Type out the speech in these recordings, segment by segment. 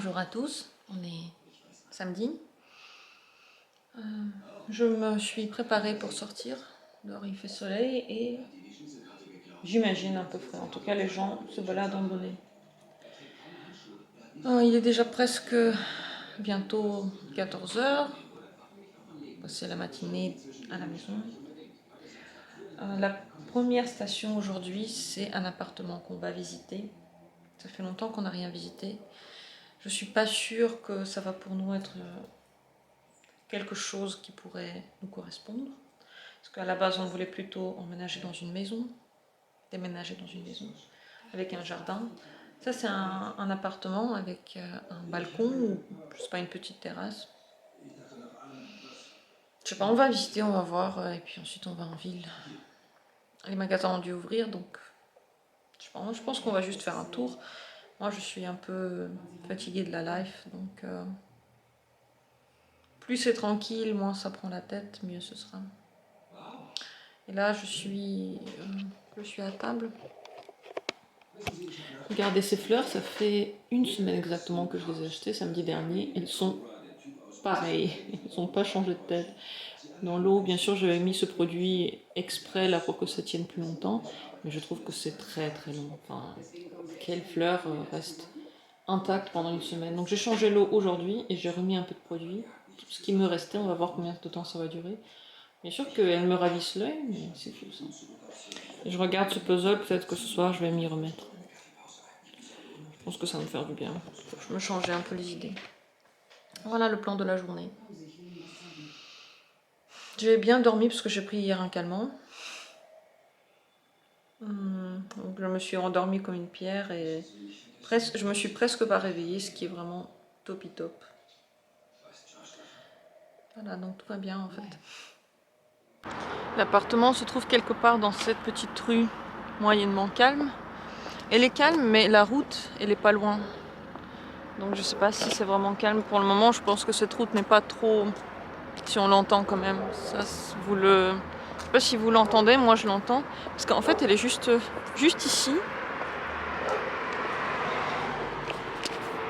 Bonjour à tous, on est samedi. Je me suis préparée pour sortir. Dehors il fait soleil et j'imagine un peu frais. En tout cas, les gens se baladent en bonnet. Il est déjà presque bientôt 14 h. Passer la matinée à la maison. La première station aujourd'hui, c'est un appartement qu'on va visiter. Ça fait longtemps qu'on n'a rien visité. Je suis pas sûre que ça va pour nous être quelque chose qui pourrait nous correspondre. Parce qu'à la base, on voulait plutôt emménager dans une maison, déménager dans une maison, avec un jardin. Ça, c'est un appartement avec un balcon ou, je sais pas, une petite terrasse. Je sais pas, on va visiter, on va voir, et puis ensuite on va en ville. Les magasins ont dû ouvrir, donc je sais pas, je pense qu'on va juste faire un tour. Moi, je suis un peu fatiguée de la life, donc plus c'est tranquille, moins ça prend la tête, mieux ce sera. Et là, je suis à table. Regardez ces fleurs, ça fait une semaine exactement que je les ai achetées, samedi dernier. Elles sont pareilles, elles n'ont pas changé de tête. Dans l'eau, bien sûr, j'avais mis ce produit exprès là pour que ça tienne plus longtemps, mais je trouve que c'est très très long. Enfin, quelle fleur reste intacte pendant une semaine. Donc j'ai changé l'eau aujourd'hui et j'ai remis un peu de produit. Ce qui me restait, on va voir combien de temps ça va durer. Bien sûr qu'elles me ravissent l'œil, mais c'est fou ça. Et je regarde ce puzzle, peut-être que ce soir je vais m'y remettre. Je pense que ça va me faire du bien. Faut que je me change un peu les idées. Voilà le plan de la journée. J'ai bien dormi parce que j'ai pris hier un calmant. Donc je me suis endormie comme une pierre et je me suis presque pas réveillée, ce qui est vraiment topi top. Voilà, donc tout va bien en fait. L'appartement se trouve quelque part dans cette petite rue moyennement calme. Elle est calme, mais la route, elle est pas loin. Donc je sais pas si c'est vraiment calme pour le moment. Je pense que cette route n'est pas trop... Si on l'entend quand même. Ça, je sais pas si vous l'entendez, moi je l'entends. Parce qu'en fait, elle est juste ici.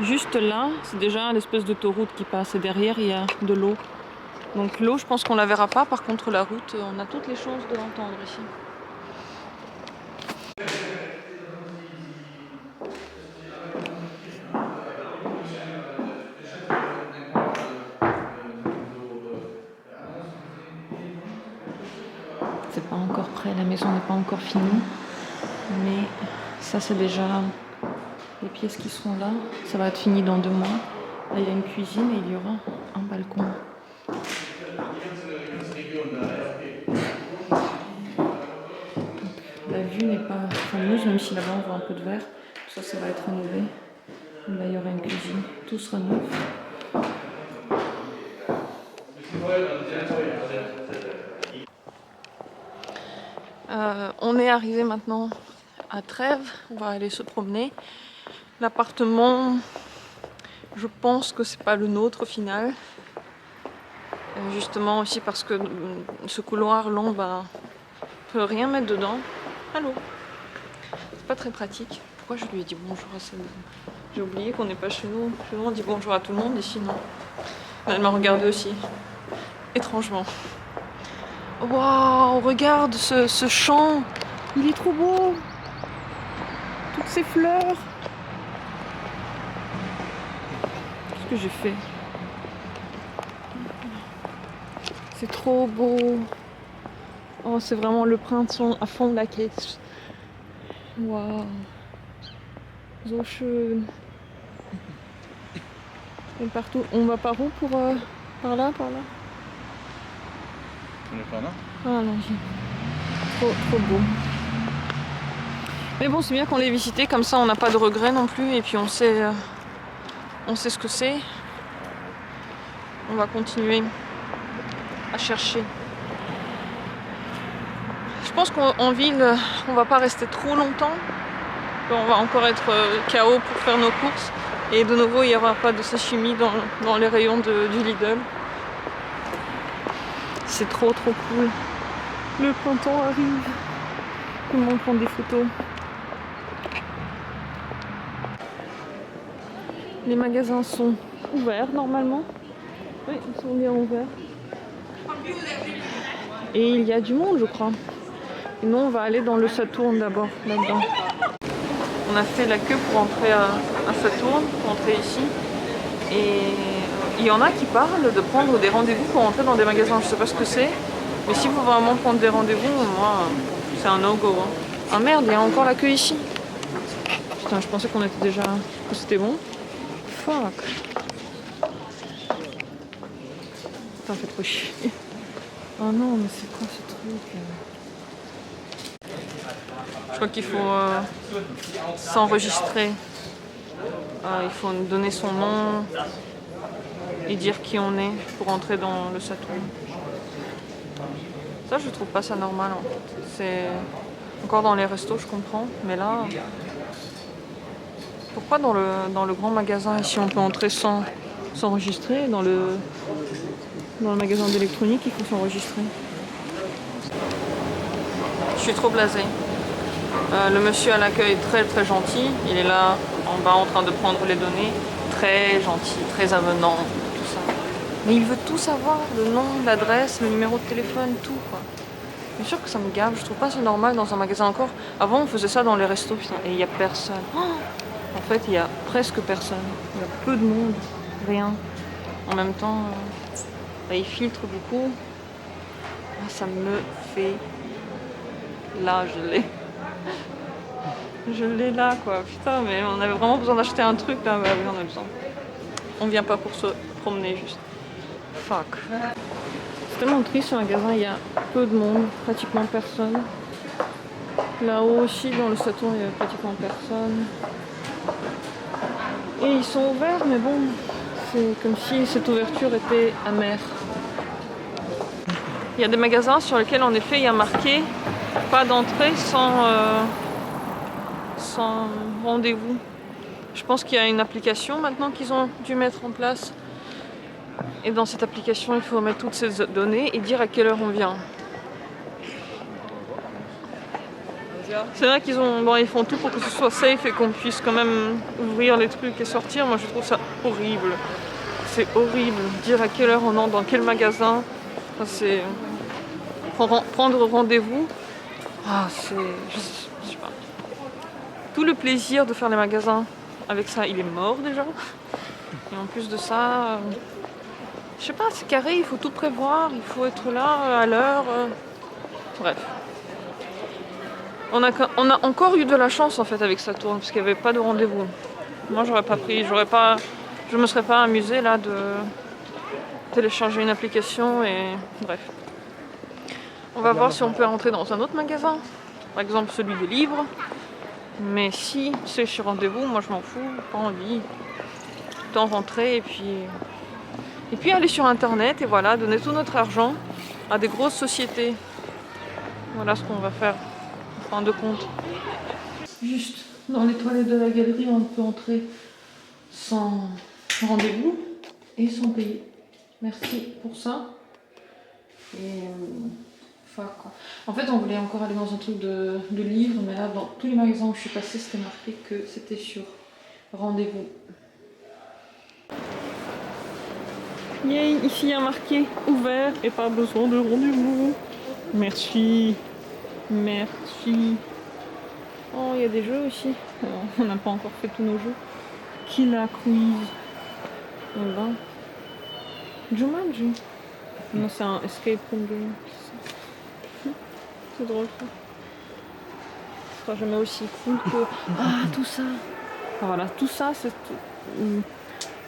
Juste là, c'est déjà l'espèce d'autoroute qui passe. Et derrière, il y a de l'eau. Donc l'eau, je pense qu'on la verra pas. Par contre, la route, on a toutes les chances de l'entendre ici. C'est pas encore prêt, la maison n'est pas encore finie. Mais ça, c'est déjà les pièces qui sont là. Ça va être fini dans 2 mois. Là, il y a une cuisine et il y aura un balcon. La vue n'est pas fameuse, même si là-bas on voit un peu de verre. Ça va être rénové. Là, il y aura une cuisine. Tout sera neuf. On est arrivé maintenant à Trèves. On va aller se promener. L'appartement, je pense que c'est pas le nôtre au final. Justement aussi parce que ce couloir long, on peut rien mettre dedans. Allô. C'est pas très pratique. Pourquoi je lui ai dit bonjour à cette dame? J'ai oublié qu'on n'est pas chez nous. Chez nous, on dit bonjour à tout le monde, ici non. Elle m'a regardé aussi. Étrangement. Waouh, regarde ce champ. Il est trop beau. Toutes ces fleurs. Qu'est-ce que j'ai fait? C'est trop beau. Oh, c'est vraiment le printemps à fond de la caisse. Waouh. So schön. Et partout. On va par où pour par là, par là? On est par là? Ah non, trop beau. Mais bon, c'est bien qu'on l'ait visité, comme ça on n'a pas de regrets non plus, et puis on sait ce que c'est. On va continuer à chercher. Je pense qu'en ville, on va pas rester trop longtemps. On va encore être KO pour faire nos courses. Et de nouveau, il n'y aura pas de sashimi dans les rayons du Lidl. C'est trop cool. Le printemps arrive. Tout le monde prend des photos. Les magasins sont ouverts normalement. Oui, ils sont bien ouverts. Et il y a du monde, je crois. Et nous, on va aller dans le Saturn d'abord, là-dedans. On a fait la queue pour entrer à Saturn, pour entrer ici. Et il y en a qui parlent de prendre des rendez-vous pour entrer dans des magasins. Je sais pas ce que c'est. Mais s'il faut vraiment prendre des rendez-vous, moi, c'est un no-go. Hein. Ah merde, il y a encore la queue ici. Putain, je pensais qu'on était déjà... que c'était bon. Fuck. Putain, fait trop chier. Oh non, mais c'est quoi ce truc? Je crois qu'il faut s'enregistrer. Il faut donner son nom et dire qui on est pour entrer dans le Saturn. Ça, je trouve pas ça normal en fait. C'est encore dans les restos, je comprends, mais là, pourquoi dans le grand magasin ici on peut entrer sans s'enregistrer, dans le magasin d'électronique il faut s'enregistrer. Je suis trop blasée. Le monsieur à l'accueil est très très gentil. Il est là en bas en train de prendre les données. Très gentil, très avenant, tout ça. Mais il veut tout savoir, le nom, l'adresse, le numéro de téléphone, tout quoi. Bien sûr que ça me gave, je trouve pas ça normal dans un magasin encore. Avant on faisait ça dans les restos, putain, et il y a personne. En fait il y a presque personne. Il y a peu de monde, rien. En même temps, il filtre beaucoup. Ça me fait... Là, je l'ai. Je l'ai là, quoi. Putain, mais on avait vraiment besoin d'acheter un truc, là. Bah oui, on a besoin. On vient pas pour se promener, juste. Fuck. C'est tellement triste, ce magasin. Il y a peu de monde, pratiquement personne. Là-haut aussi, dans le Saturn, il y a pratiquement personne. Et ils sont ouverts, mais bon, c'est comme si cette ouverture était amère. Il y a des magasins sur lesquels, en effet, il y a marqué pas d'entrée sans rendez-vous. Je pense qu'il y a une application maintenant qu'ils ont dû mettre en place. Et dans cette application, il faut mettre toutes ces données et dire à quelle heure on vient. C'est vrai qu'ils ils font tout pour que ce soit safe et qu'on puisse quand même ouvrir les trucs et sortir. Moi, je trouve ça horrible. C'est horrible. Dire à quelle heure on entre dans quel magasin. Enfin, c'est... Prendre rendez-vous. C'est... Je sais pas. Tout le plaisir de faire les magasins avec ça, il est mort déjà. Et en plus de ça, je sais pas, c'est carré, il faut tout prévoir, il faut être là à l'heure. Bref. On a encore eu de la chance en fait avec Saturn parce qu'il n'y avait pas de rendez-vous. Moi je me serais pas amusée là de télécharger une application et bref. On va voir si on peut rentrer dans un autre magasin, par exemple celui des livres. Mais si c'est chez rendez-vous, moi je m'en fous, pas envie. Autant rentrer et puis aller sur internet et voilà, donner tout notre argent à des grosses sociétés. Voilà ce qu'on va faire. Fin de compte. Juste dans les toilettes de la galerie, on peut entrer sans rendez-vous et sans payer. Merci pour ça. Et en fait, on voulait encore aller dans un truc de livres, mais là, dans tous les magasins où je suis passée, c'était marqué que c'était sur rendez-vous. Yay, ici il y a marqué ouvert et pas besoin de rendez-vous. Merci. Merci. Oh, il y a des jeux aussi. Alors, on n'a pas encore fait tous nos jeux. Killa Quiz. Voilà. Jumanji. Non, c'est un escape room game. C'est drôle ça. Ce sera jamais aussi cool que... tout ça. Voilà, tout ça, c'est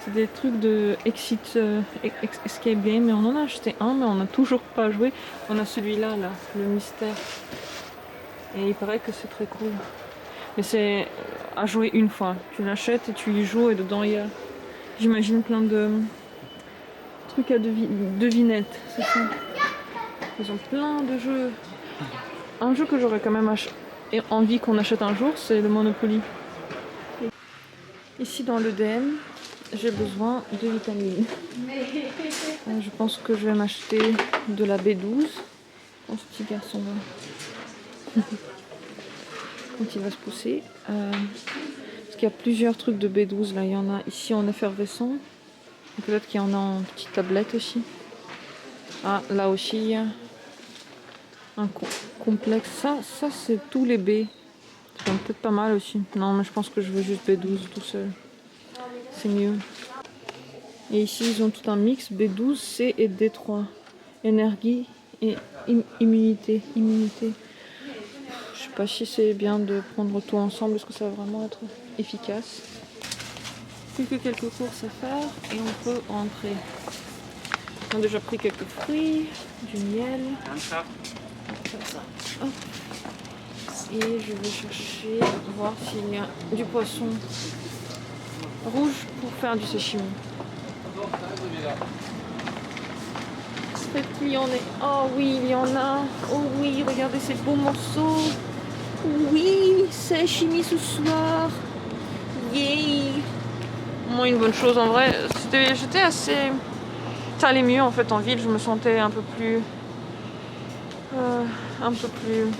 des trucs de escape game. Mais on en a acheté un, mais on n'a toujours pas joué. On a celui-là, là, le mystère. Et il paraît que c'est très cool. Mais c'est à jouer une fois. Tu l'achètes et tu y joues et dedans il y a, j'imagine, plein de trucs à devinettes. C'est ça. Ils ont plein de jeux. Un jeu que j'aurais quand même envie qu'on achète un jour, c'est le Monopoly. Ici dans l'EDM, j'ai besoin de vitamines. Je pense que je vais m'acheter de la B12 pour ce petit garçon-là. Quand il va se pousser. Parce qu'il y a plusieurs trucs de B12 là. Il y en a ici en effervescent. Peut-être qu'il y en a en petite tablette aussi. Ah, là aussi il y a un complexe. Ça c'est tous les B. C'est peut-être pas mal aussi. Non, mais je pense que je veux juste B12 tout seul. C'est mieux. Et ici ils ont tout un mix B12, C et D3. Énergie et immunité. Je sais pas si c'est bien de prendre tout ensemble, est-ce que ça va vraiment être efficace. Plus que quelques courses à faire et on peut rentrer. On a déjà pris quelques fruits, du miel. Comme ça. Hop. Et je vais chercher, voir s'il y a du poisson rouge pour faire du sashimi. Peut-être qu'il y en a. Oh oui, il y en a. Oh oui, regardez ces beaux morceaux. Oui, sashimi ce soir. Yay. Moi, une bonne chose en vrai, j'étais assez... Ça allait mieux en fait en ville, je me sentais un peu plus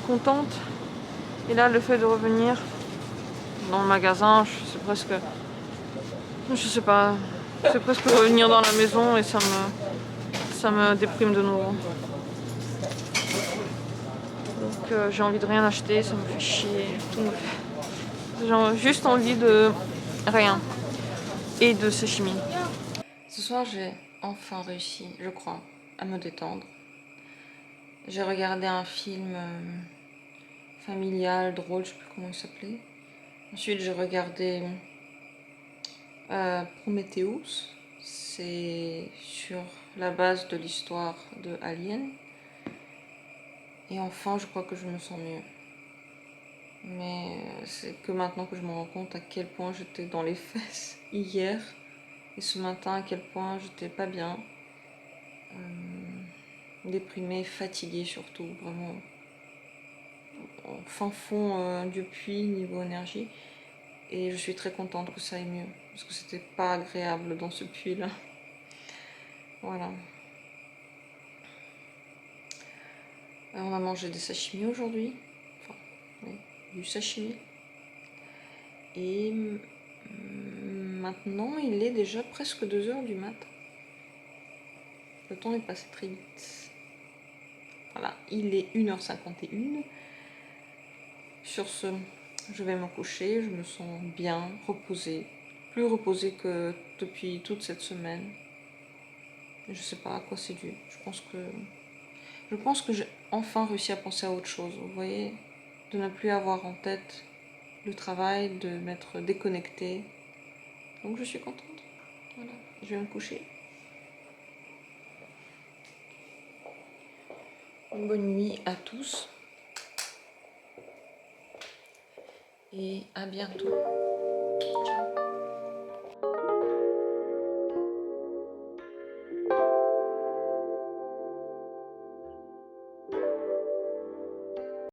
contente. Et là, le fait de revenir dans le magasin, c'est presque... Je sais pas, c'est presque revenir dans la maison et ça me déprime de nouveau. Donc j'ai envie de rien acheter, ça me fait chier. J'ai juste envie de rien. Et de sashimi. Ce soir, j'ai enfin réussi, je crois, à me détendre. J'ai regardé un film familial, drôle, je sais plus comment il s'appelait. Ensuite, j'ai regardé Prometheus. C'est sur la base de l'histoire de Alien. Et enfin, je crois que je me sens mieux. Mais c'est que maintenant que je me rends compte à quel point j'étais dans les fesses hier. Et ce matin, à quel point j'étais pas bien. Déprimée, fatiguée surtout, vraiment en fin fond du puits niveau énergie. Et je suis très contente que ça aille mieux, parce que c'était pas agréable dans ce puits là. Voilà. On a mangé des sashimi aujourd'hui, enfin oui, du sashimi. Et maintenant il est déjà presque 2 h du mat. Le temps est passé très vite. Voilà, il est 1 h 51. Sur ce, je vais me coucher, je me sens bien, reposée. Plus reposée que depuis toute cette semaine. Je sais pas à quoi c'est dû. Je pense que j'ai enfin réussi à penser à autre chose. Vous voyez, de ne plus avoir en tête le travail, de m'être déconnectée. Donc je suis contente. Voilà, je vais me coucher. Une bonne nuit à tous. Et à bientôt.